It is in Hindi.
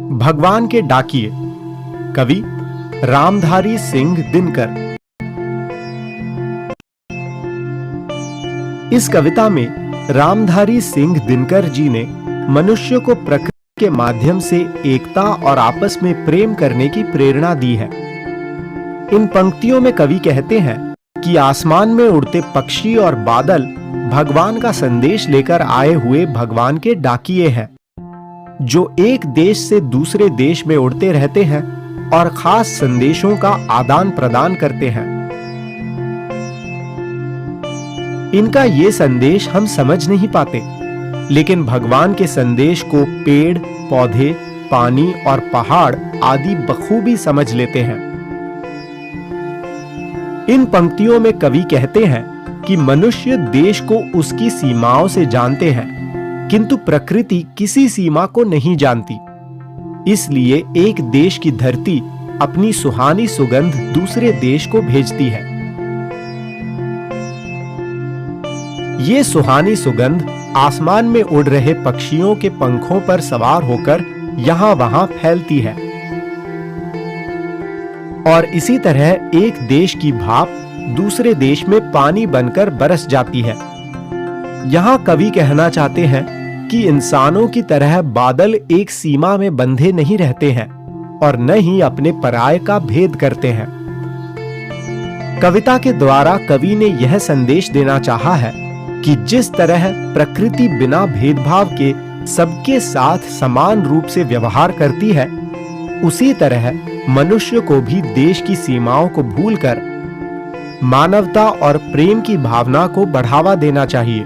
भगवान के डाकिए। कवि रामधारी सिंह दिनकर। इस कविता में रामधारी सिंह दिनकर जी ने मनुष्य को प्रकृति के माध्यम से एकता और आपस में प्रेम करने की प्रेरणा दी है। इन पंक्तियों में कवि कहते हैं कि आसमान में उड़ते पक्षी और बादल भगवान का संदेश लेकर आए हुए भगवान के डाकिए हैं, जो एक देश से दूसरे देश में उड़ते रहते हैं और खास संदेशों का आदान प्रदान करते हैं। इनका ये संदेश हम समझ नहीं पाते, लेकिन भगवान के संदेश को पेड़, पौधे, पानी और पहाड़ आदि बखूबी समझ लेते हैं। इन पंक्तियों में कवि कहते हैं कि मनुष्य देश को उसकी सीमाओं से जानते हैं, किंतु प्रकृति किसी सीमा को नहीं जानती। इसलिए एक देश की धरती अपनी सुहानी सुगंध दूसरे देश को भेजती है। ये सुहानी सुगंध आसमान में उड़ रहे पक्षियों के पंखों पर सवार होकर यहां वहां फैलती है, और इसी तरह एक देश की भाप दूसरे देश में पानी बनकर बरस जाती है। यहां कवि कहना चाहते हैं कि इंसानों की तरह बादल एक सीमा में बंधे नहीं रहते हैं और न ही अपने पराये का भेद करते हैं। कविता के द्वारा कवि ने यह संदेश देना चाहा है कि जिस तरह प्रकृति बिना भेदभाव के सबके साथ समान रूप से व्यवहार करती है, उसी तरह मनुष्य को भी देश की सीमाओं को भूलकर मानवता और प्रेम की भावना को बढ़ावा देना चाहिए।